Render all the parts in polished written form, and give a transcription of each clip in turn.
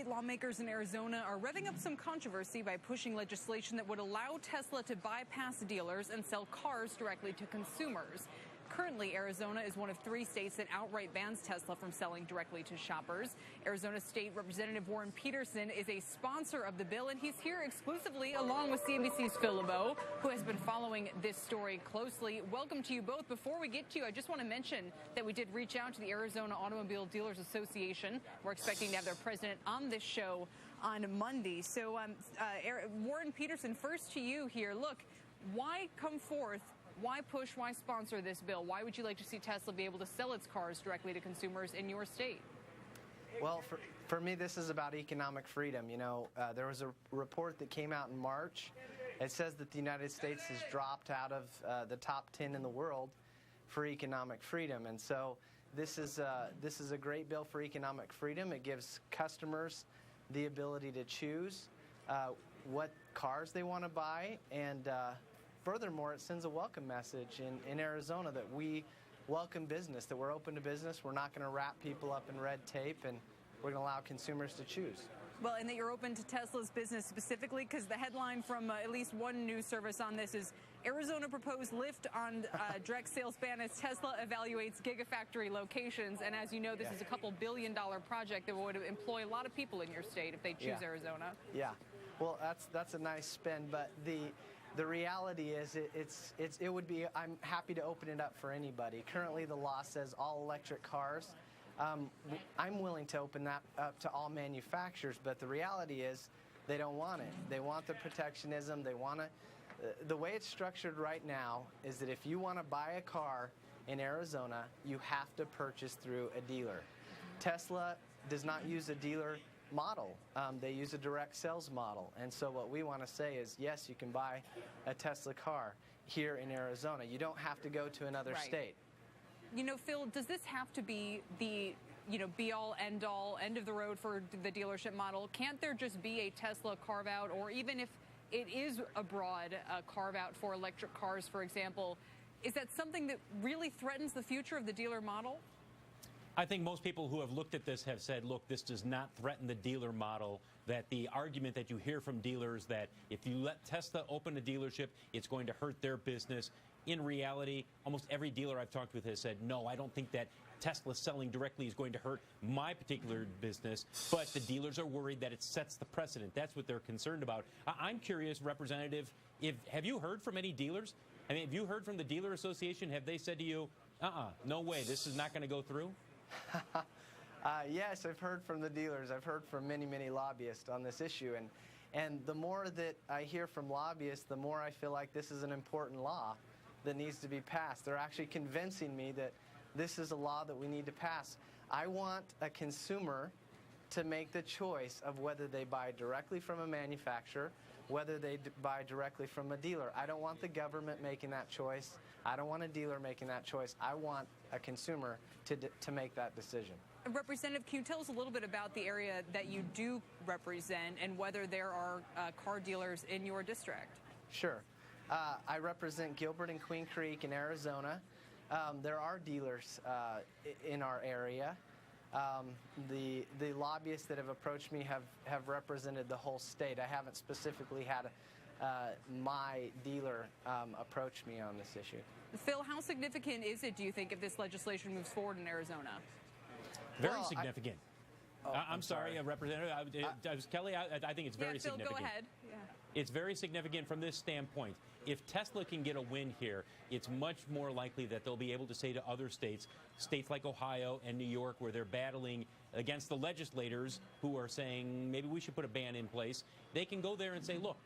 state lawmakers in Arizona are revving up some controversy by pushing legislation that would allow Tesla to bypass dealers and sell cars directly to consumers. Currently, Arizona is one of 3 states that outright bans Tesla from selling directly to shoppers. Arizona State Representative Warren Petersen is a sponsor of the bill, and he's here exclusively along with CNBC's Phil LeBeau, who has been following this story closely. Welcome to you both. Before we get to you, I just want to mention that we did reach out to the Arizona Automobile Dealers Association. We're expecting to have their president on this show on Monday. So, Warren Petersen, first to you here. Look, why come forth? Why push, why sponsor this bill? Why would you like to see Tesla be able to sell its cars directly to consumers in your state? Well, for me, this is about economic freedom. You know, there was a report that came out in March. It says that the United States has dropped out of the top 10 in the world for economic freedom. And so this is a great bill for economic freedom. It gives customers the ability to choose what cars they want to buy, and furthermore, it sends a welcome message in Arizona that we welcome business, that we're open to business. We're not going to wrap people up in red tape, and we're going to allow consumers to choose. Well, and that you're open to Tesla's business specifically, because the headline from at least one news service on this is Arizona proposed lift on direct sales ban as Tesla evaluates gigafactory locations. And as you know, this is a couple $1 billion project that would employ a lot of people in your state if they choose Arizona. Yeah. Well, that's a nice spin, but the reality is it would be, I'm happy to open it up for anybody. Currently the law says all electric cars. I'm willing to open that up to all manufacturers, but the reality is they don't want it. They want the protectionism. They want to. The way it's structured right now is that if you want to buy a car in Arizona, you have to purchase through a dealer. Tesla does not use a dealer model. They use a direct sales model. And so what we want to say is, yes, you can buy a Tesla car here in Arizona. You don't have to go to another state. You know, Phil, does this have to be the, be-all, end-all, end of the road for the dealership model? Can't there just be a Tesla carve-out, or even if it is a broad carve-out for electric cars, for example, is that something that really threatens the future of the dealer model? I think most people who have looked at this have said, look, this does not threaten the dealer model, that the argument that you hear from dealers that if you let Tesla open a dealership, it's going to hurt their business. In reality, almost every dealer I've talked with has said, no, I don't think that Tesla selling directly is going to hurt my particular business, but the dealers are worried that it sets the precedent. That's what they're concerned about. I'm curious, Representative, have you heard from any dealers? I mean, have you heard from the Dealer Association? Have they said to you, no way, this is not going to go through? Yes, I've heard from the dealers. I've heard from many, many lobbyists on this issue. And the more that I hear from lobbyists, the more I feel like this is an important law that needs to be passed. They're actually convincing me that this is a law that we need to pass. I want a consumer to make the choice of whether they buy directly from a manufacturer, whether they buy directly from a dealer. I don't want the government making that choice. I don't want a dealer making that choice. I want a consumer to make that decision. Representative, can you tell us a little bit about the area that you do represent and whether there are car dealers in your district? Sure. I represent Gilbert and Queen Creek in Arizona. There are dealers in our area. The lobbyists that have approached me have represented the whole state. I haven't specifically had my dealer approach me on this issue. Phil, how significant is it, do you think, if this legislation moves forward in Arizona? Very significant. I'm sorry, Representative. Kelly, I think it's very significant. Phil, go ahead. Yeah. It's very significant from this standpoint. If Tesla can get a win here, it's much more likely that they'll be able to say to other states like Ohio and New York, where they're battling against the legislators who are saying maybe we should put a ban in place, they can go there and say, look,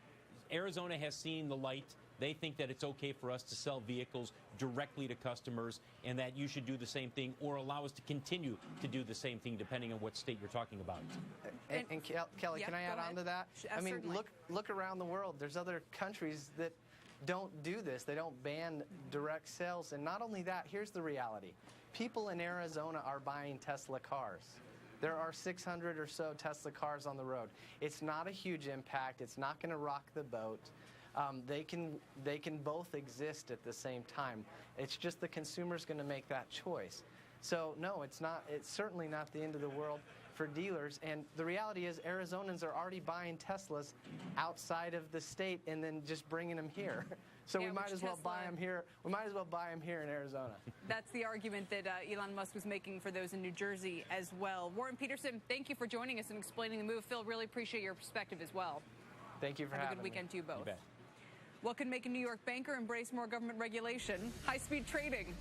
Arizona has seen the light. They think that it's okay for us to sell vehicles directly to customers, and that you should do the same thing or allow us to continue to do the same thing depending on what state you're talking about. And Kelly, can I add on to that? I mean, look around the world. There's other countries that don't do this. They don't ban direct sales. And not only that, here's the reality. People in Arizona are buying Tesla cars. There are 600 or so Tesla cars on the road. It's not a huge impact. It's not going to rock the boat. They can both exist at the same time. It's just the consumer's going to make that choice. So no, it's not. It's certainly not the end of the world for dealers. And the reality is Arizonans are already buying Teslas outside of the state and then just bringing them here. So we might as well buy them here. We might as well buy them here in Arizona. That's the argument that Elon Musk was making for those in New Jersey as well. Warren Petersen, thank you for joining us and explaining the move. Phil, really appreciate your perspective as well. Thank you for having me. Have a good weekend to you both. You bet. What could make a New York banker embrace more government regulation? High-speed trading.